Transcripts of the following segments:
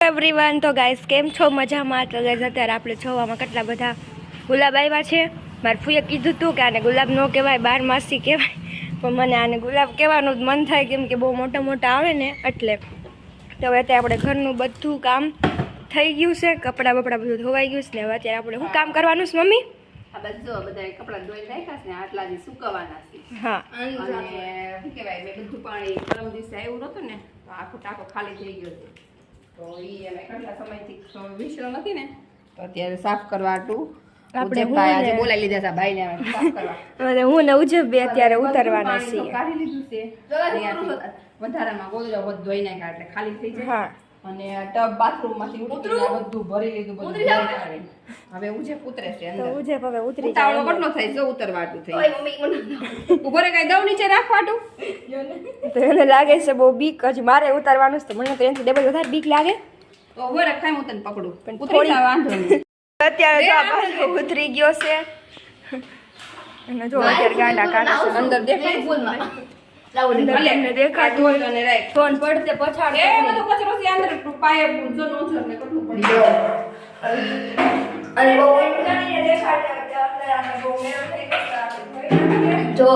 Everyone તો guys કેમ છો મજામાં? તો ગાઈસ અત્યારે આપણે જોવામાં કેટલા બધા ગુલાબ આવ્યા છે. મારા ફૂઈએ કીધું હતું કે આને ગુલાબ ન કહેવાય, 12 માસી કહેવાય, પણ મને આને ગુલાબ કહેવાનું જ મન થાય કેમ કે બહુ મોટા મોટા આવે ને એટલે. તો હવે અત્યારે આપણે ઘરનું બધું કામ થઈ ગયું છે, કપડાં બપડા બધું ધોવાઈ ગયું છે ને હવે અત્યારે આપણે શું કામ કરવાનું છે મમ્મી? આ બધા કપડા ધોઈ નાખ્યા છે ને આટલા દી સુકવવાના છે. હા, અને શું કહેવાય મેં બધું પાણી પરમ દિવસે આવ્યું નહોતું ને તો આખો ટાંકો ખાલી થઈ ગયો છે. તો એ અમે કેટલા સમયથી વિશ્રો નથી ને તો અત્યારે સાફ કરવા આપણે આજે બોલાવી લીધા હતા ભાઈને સાફ કરવા. હું ને ઉજબ બે અત્યારે ઉતરવાના છીએ. કાઢી લીધું છે વધારામાં ગોદડા બધું ધોઈ નાખ્યા એટલે ખાલી થઈ જાય. હા, અને ટબ બાથરૂમ માંથી બધું ભરી લીધું બધું. હવે ઉજે ઉતરે છે તો અંદર. ઉજબ હવે ઉતરી ઉતાવળો કેટલો થાય જો ઉતરવાટું થઈ. ઉભો રે કઈ દઉં નીચે રાખવાટું. તો એને લાગે છે બહુ બીક, હજી મારે ઉતારવાનું છે. મને તો એનાથી ડબલ વધારે બીક લાગે. તો ઉભો રે ખાઈ હું તને પકડું પણ ઉતરી જા વાંધો નહીં. અત્યારે તો આ બાજુ ઉતરી ગયો છે અને જો અત્યારે ગાંડા કાઢે છે. અંદર દેખાય અંદર તમને દેખાતું હોય અને રાખ ફોન પડતે પછાડ એ બધો કચરો છે અંદર પાયે જો નોજર ને કેટલું પડી ગયું. અને બહુ ઉંડાઈને દેખાડે કે અંદર આપણે બહુ મેળ થઈ ગયો. જો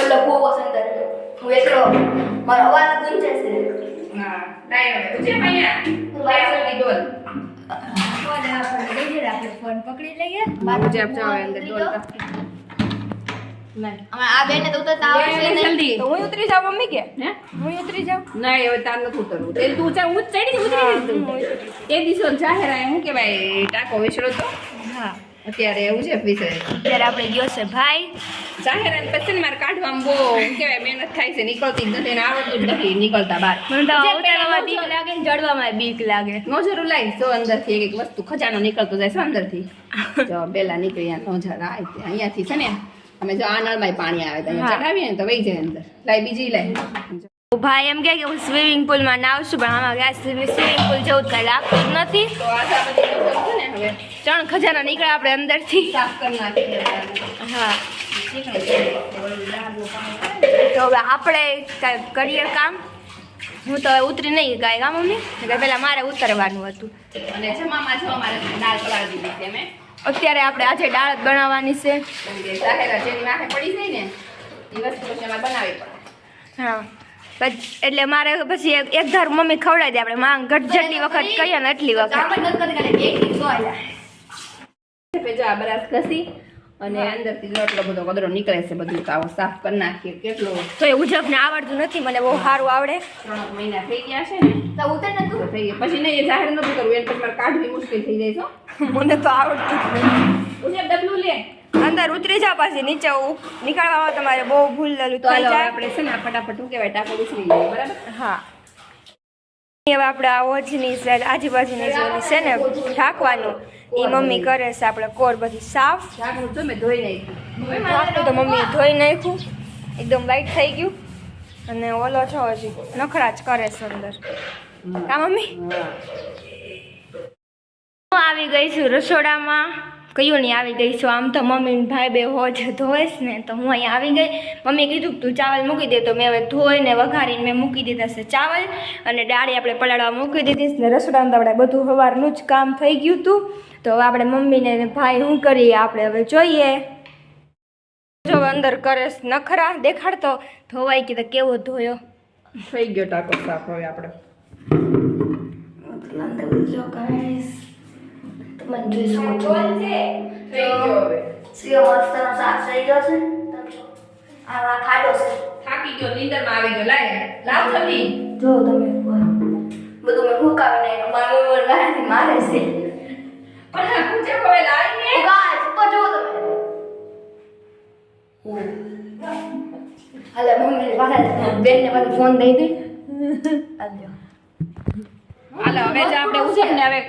ઓલો કૂવો છે અંદર હું એકલો મારો અવાજ ગુંજે છે. હા ડાયો ઉજે પૈયા બાયસોની ડોલ ફોન આપણે લઈએ, આપણે ફોન પકડી લઈએ. ઉજે આપ જાવ અંદર ડોલ નહીં અમે આ બેને તો ઉતરતા આવડશે નહીં. જલ્દી તો હું ઉતરી જાઉં મમ્મી કે હે હું ઉતરી જાઉં? નહીં હવે તાર નથી ઉતરવું તે તું ચા હું ચડી ઉતરી એ દિવસો જાહેર આય શું કહેવાય ટાકો વિસરો તો હા, અત્યારે એવું છે વિસરે અત્યારે આપણે ગયો છે ભાઈ. જાહેર આને પછી ને મારે કાઢવામાં બહુ શું કહેવાય મહેનત થાય છે, નીકળતી જ નથી ને આવડતું જ નથી નીકળતા બહાર. મને તો જે ઉતારવામાં પેલા બીક લાગે ને ચડવામાં બીક લાગે. નોઝર લાઈ જો અંદરથી એક એક વસ્તુ ખજાનો નીકળતો જાય છે અંદરથી. જો બેલા નીકળી નોઝર અહીંયાથી છે ને અમે જો આ નળમાં પાણી આવે તો અહીંયા ચડાવીએ ને તો વહી જાય અંદર. લાઈ બીજી લાઈ ભાઈ એમ કહે કે હું સ્વિમિંગ પુલમાં નાવશું, પણ આમાં ગયા સ્વિમિંગ પુલ જેવું જ કાંઈ લાગતું જ નથી. તો આ બધી નોઝર છે ને હવે ત્રણ ખજાના નીકળે આપણે અંદરથી. સાફ કરી નાખીએ. હા, તો હવે આપણે કાંઈ કરીએ કામ. હું તો હવે ઉતરી નહીં કાંઈ કામ મમ્મી કે પહેલાં મારે ઉતરવાનું હતું. અને જમામાં જો અમારે દાળ પલાળી દીધી છે અમે. અત્યારે આપણે આજે દાળ જ બનાવવાની છે. કેમ કે જાહેર જેની માથે પડી જાય ને એ વસ્તુ પછી અમારે બનાવવી પડે. હા, એટલે મારે પછી એક ધાર મમ્મી ખવડાવી દે. આપણે માંગ ઘટ જેટલી વખત કહીએ ને એટલી વખત. કામ જ નથી કરી કાલે એક સો આયા. જો આ બરાબર ઘસી અને અંદરથી જો એટલો બધો કચરો નીકળે છે બધું તો આવો સાફ કરી નાખીએ. કેટલો તો એ ઉજબને આવડતું નથી, મને બહુ સારું આવડે. 3 મહિના થઈ ગયા છે ને તો ઉતર નતું તો થઈ ગયા. પછી નહીં એ જાહેર નતું કરવું એને પછી મારે કાઢવી મુશ્કેલ થઈ જાય છે. મને તો આવડતું જ નથી. ઉજે ડબલું લે અંદર ઉતરી જાવ, પાછી નીચે નીકળવામાં તમારે બહુ ભૂલ લેલું તો થઈ હાલો જાય. આપણે છે ને આ ફટાફટ શું કહેવાય ટાંકો વિસરી જાય બરાબર. હા, હવે આપણે આ ઓજની આજુબાજુની જે ઓલી છે ને ઢાંકવાનું એ મમ્મી કરે છે. આપણે કોર બધી સાફ. ઢાંકણું જો મેં ધોઈ નાખ્યું. ઢાંકણું તો મમ્મીએ ધોઈ નાખ્યું, એકદમ વ્હાઈટ થઈ ગયું. અને ઓલો છો હજી નખરા જ કરે છે અંદર. કા મમ્મી? હું આવી ગઈ છું રસોડામાં. કયું નહીં આવી ગઈ છું, આમ તો મમ્મી ને ભાઈ બે હોજ ધોઈશ ને તો હું અહીંયા આવી ગઈ. મમ્મીએ કીધું તું ચાવલ મૂકી દે, તો મેં હવે ધોઈને વઘારીને મેં મૂકી દીધા છે ચાવલ. અને દાળી આપણે પલાળવા મૂકી દીધી ને રસોડામાં તો આપણે બધું સવારનું જ કામ થઈ ગયું હતું. તો હવે આપણે મમ્મીને ને ભાઈ શું કરીએ આપણે હવે જોઈએ. જો અંદર કરે નખરા દેખાડતો ધોવાઈ કે કેવો ધોયો. થઈ ગયો ટાંકો સાફ. હવે આપણે જો ગાઈસ તમે જોઈ શકો છો. થઈ ગયો હવે. સીઓ મસ્તનો સાફ થઈ ગયો છે. તમે જો આ ખાડો છે. થાકી ગયો નીંદરમાં આવી ગયો. લાવ જલ્દી. જો તમે બધું મેં હુકાવી નાખ્યું. મારી મમ્મી ગાયથી મારે છે. પણ આ પૂછે હવે લાવીને ગાઈસ ઉપર જો તમે. હાલે મમ્મી પાછા બેનને પાછો ફોન દઈ દે. આલ્યો. હાલો હવે જો આપણે ઉજેપને હવે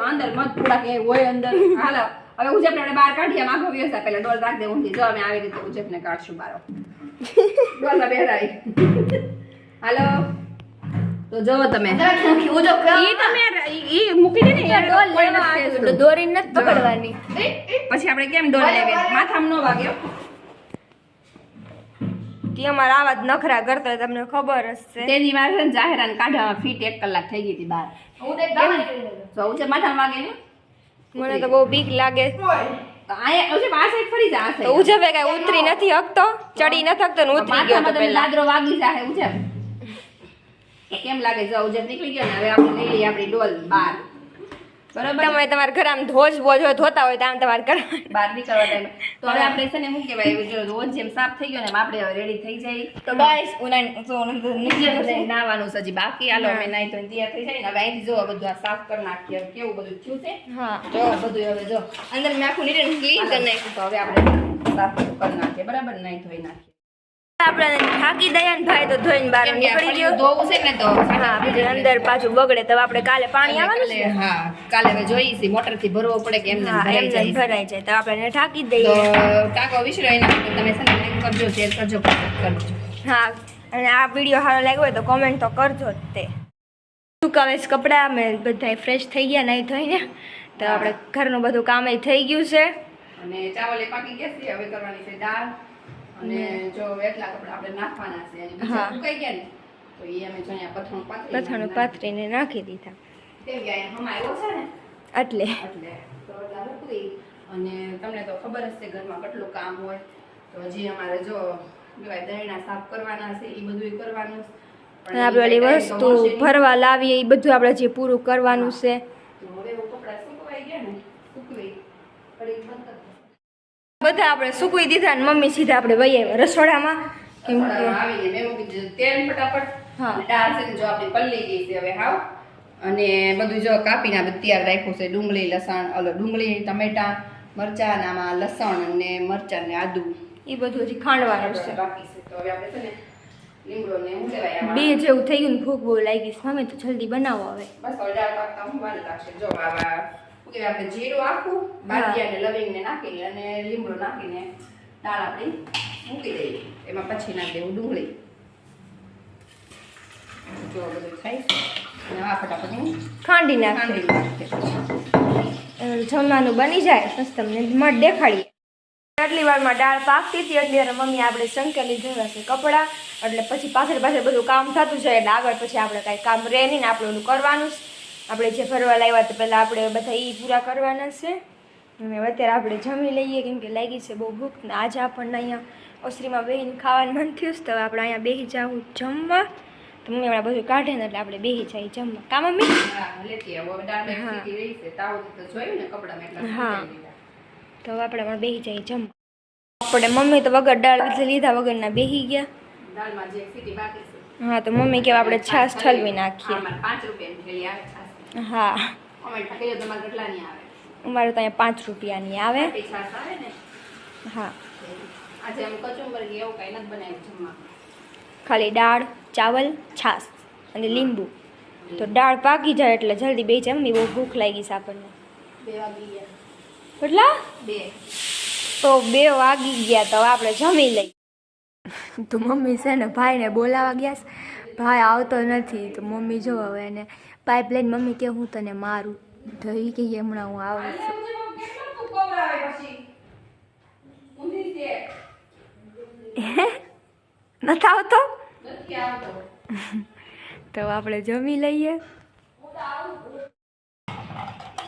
અંદર મત થોડા કે હોય અંદર. હાલો હવે ઉજેપને આપણે બહાર કાઢીએ. માગો વ્યવસ્થા પહેલા ડોલ રાખ દે ઊંધી. જો અમે આવી રીતે ઉજેપને કાઢશું બારો. ડોલમાં બેરાઈ. હાલો તો જો તમે ઉજો ઈ તમે ઈ મૂકી દે ને યાર. ડોલ કોઈ લેવા નથી આવ્યું, કહેતું. દોરી નથી પકડવાની. પછી આપણે કેમ ડોલ લેવી? માથામાં ન વાગ્યો. તે અમારા આવા જ નખરા કરતા હોય, તમને ખબર જ છે. તેની મારે છે ને જાહેરાત કાઢવામાં ફીટ 1 કલાક થઈ ગઈ હતી બહાર. હું તો એક ગાવા નીકળી ગયો. તો ઉજે માથામાં વાગે ને મને તો બહુ બીક લાગે. તો આયા ઉજે આ સાઈડ ફરી જા આ તો સાઈડ. ઉજવે કઈ ઉતરી નથી હકતો, ચડી નથી હકતો ને ઉતરી ગયો તો માથામાં તને પેલા. દાદરો વાગી જાહે ઉજે. તો કેમ લાગે જો ઉજે નીકળી ગયો ને હવે આપણે લઈ લઈએ આપણી ડોલ બહાર. બરાબર તમે તમારા ઘર આમ ધોજ બોજ હોય ધોતા હોય તો આમ તમારે ઘર બહાર નીકળવા ટાઈમે તો હવે આપણે છે ને શું કહેવાય જો રોજ જેમ સાફ થઈ ગયો ને એમ આપણે હવે રેડી થઈ જાય. તો ગાઈસ નીચે નીચે નાવાનું છે હજી બાકી. હાલો અમે નાઈ તો તૈયાર થઈ જાય ને હવે અહીંથી જો બધું આ સાફ કરી નાખીએ. કેવું બધું થયું છે હા જો બધું હવે જો અંદર મેં આખું નીચે ક્લીન કરી નાખ્યું. તો હવે આપણે સાફ કરી નાખીએ. બરાબર નાઈ ધોઈ નાખીએ. આપણે થાકી દયા ને ભાઈ તો ધોઈને બહાર કેમ કે આ નીકળી ગયો. ફળિયું ધોવું છે ને તો હા પછી અંદર પાછું બગડે તો આપણે કાલે પાણી આવવાનું છે. હા કાલે હવે જોઈએ છીએ મોટર થી ભરવો પડે કે એમને હા ભરાઈ એમ જાય. ભરાઈ જાય તો આપણે ઠાકી તો દઈએ. ટાંકો વિસરો એના માટે તમે છે ને લાઈક કરજો શેર કરજો comment કરજો. હા અને આ વિડીયો સારો લાગ્યો હોય તો કોમેન્ટ તો કરજો જ તે. સુકાવેશ કપડાં અમે બધા ફ્રેશ થઈ ગયા નહીં થઈને તો આપણે ઘરનું બધું કામ થઈ ગયું છે. અને ચાવલ એ પાકી ગયા છે. હવે કરવાની છે દાળ અને જો એટલા કપડા આપણે નાખવાના છે અને બીજા હા. સુકાઈ ગયા ને તો એ અમે જો અહીંયા પથાણું પાથરીને નાખી દીધા કેમ કે અહીંયા હમાયો છે ને એટલે એટલે તો એટલા મૂકી અને તમને તો ખબર જ છે ઘરમાં કેટલું કામ હોય. તો હજી અમારે જો કહેવાય દહીણા સાફ કરવાના છે એ બધું કરવાનું છે. પણ આપણે ઓલી ઈ time તો વસ્તુ મળશે નહીં. ભરવા લાવીએ એ બધું આપણે જે પૂરું કરવાનું છે. તો હવે એવું કપડા સુકવાઈ ગયા ને સુકવી ફરી બંધ કરી દો. બધા આપણે સૂકવી દીધા ને મમ્મી સીધા આપણે વહી આવ્યા રસોડામાં કેમ કે આવીને મેં મૂકી દીધું તેલ ફટાફટ. હા. અને દાળ છે ને જો આપણી પલ્લી ગઈ છે હવે હાવ. અને બધું જો કાપીને આપણે તૈયાર રાખ્યું છે. ડુંગળી લસણ ડુંગળી ટમેટા મરચાં ને આમાં લસણ અને મરચાં ને આદુ એ બધું હજી ખાંડવાનું છે. બાકી છે. તો હવે આપણે છે ને લીમડો ને શું કહેવાય આમાં બે જેવું થઈ ગયું ને ભૂખ બહુ લાગી છે મમ્મી તો જલ્દી બનાવો હવે. બસ હવે દાળ પાકતા હું વાર લાગશે. જો આવા શું કહેવાય આપણે જીરું આખું બાદિયા ને લવિંગ ને નાખીને અને લીમડો નાખીને દાળ આપણી મૂકી દઈએ. એમાં પછી નાખી દેવું ડુંગળી. જો બધું થાય છે અને આ ફટાફટ હું ખાંડી નાખીએ ખાંડી નાખીએ. જમવાનું બની જાય બસ તમને મઢ દેખાડીએ. આટલી વારમાં દાળ પાકતી હતી એટલી વાર મમ્મી આપણે સંકેલી ધોયા છે કપડાં એટલે પછી પાછળ બધું કામ થતું છે એટલે આગળ પછી આપણે કાંઈ કામ રહે નહીં ને આપણે ઓલું કરવાનું છે. આપણે જે ફરવા લાવ્યા તો પહેલાં આપણે બધા એ પૂરા કરવાના છે. અને અત્યારે આપણે જમી લઈએ કેમ કે લાગી છે બહુ ભૂખ ને આજે આપણને અહીંયા ઓસરીમાં બેહીને ખાવાનું મન થયું છે તો આપણે અહીંયા બેસી જાવું જમવા. તો મમ્મી હમણાં બધું કાઢે ને એટલે આપણે બેસી જઈએ જમવા. કા મમ્મી? હા લેતી આવો. હવે દાળ સીટી રહી છે. તાવ તો જોયું ને કપડામાં એટલે હા. સુકાઈ દીધા. તો આપણે પણ બેસી જઈએ જમવા. આપણે મમ્મી તો વગર દાળ લીધા વગરના બેસી ગયા. દાળમાં જે સીટી બાકી છે હા તો મમ્મી કે આપણે છાશ ઠલવી નાખીએ. આમાં 5 રૂપિયાની થેલી આવે છાશ. હા કોમેન્ટ કરી તમારે કેટલાની આવે? અમારે તો અહીંયા 5 રૂપિયાની આવે. ખાટી છાશ આવે ને હા આજે આમ કચુંબર કે એવું કાંઈ નથી બનાવ્યું જમવા. ખાલી દાળ ચાવલ છાશ અને લીંબુ. તો દાળ પાકી જાય એટલે જલ્દી બે જમવી. બહુ ભૂખ લાગી છે આપણને. 2 વાગી ગયા. કેટલા? 2 તો 2 વાગી ગયા તો હવે આપણે જમી લઈએ. તો મમ્મી છે ને ભાઈને બોલાવા ગયા છે. ભાઈ આવતો નથી તો મમ્મી જો હવે એને પાઇપ લઈને મમ્મી કે હું તને મારું તો એ કે હમણાં હું આવું છું. નથી આવતો તો આપણે જમી લઈએ.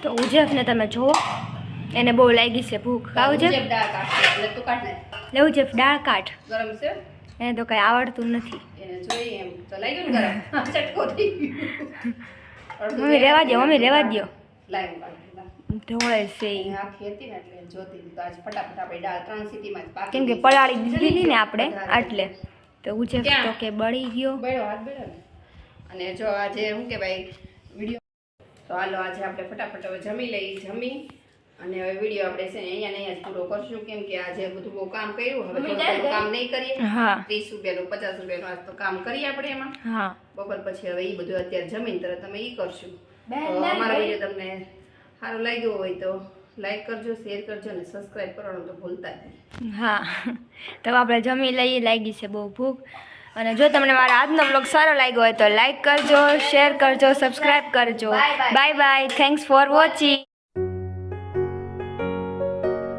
તો ઉજેફને તમે જુઓ એને બહુ લાગી છે ભૂખ. ખાવ છે દાળ કાઢશે એટલે તું કાઢ નાખ. લેવું છે દાળ કાઢ. ગરમ છે એને તો કઈ આવડતું નથી. એને જોઈએ એમ તો લઈ ગયું ને ગરમ. ચટકો થઈ ગયો. મમ્મી રહેવા દો મમ્મી રહેવા દો. લાઈવ કાઢ. ઢોળે છે ઈ. આખી હતી ને એટલે જોતી હતી. તો આજ ફટાફટ આપણે દાળ 3 સીટીમાં જ પાકી કેમ કે ગઈ. પલાળી દીધી ને આપણે એટલે તો ઉજેફ તો કે બળી ગયો. બળ્યો હાથ બળ્યો ને. અને જો આજે શું કે ભાઈ વિડીયો તો હાલો આજે આપણે ફટાફટ હવે જમી લઈ. જમી અને હવે વિડીયો આપણે છે ને અહીંયા જ પૂરો કરશું કેમ કે આજે બધું બહુ કામ કર્યું. હવે થોડું કામ નહીં કરીએ. હા 30 રૂપિયાનું 50 રૂપિયાનું આજ તો કામ કરીએ આપણે એમાં. હા બપોર પછી હવે એ બધું અત્યારે જમીન તરત અમે એ કરશું. તો અમારો વિડીયો તમને સારું લાગ્યો હોય તો લાઈક કરજો, શેર કરજો અને સબસ્ક્રાઈબ કરવાનું તો ભૂલતા જ નહીં. હા તો આપણે જમી લઈએ. લાગી છે બહુ ભૂખ. અને જો તમને મારો આજનો બ્લોગ સારો લાગ્યો હોય તો લાઈક કરજો, શેર કરજો, સબસ્ક્રાઈબ કરજો. Bye bye. Thanks for watching.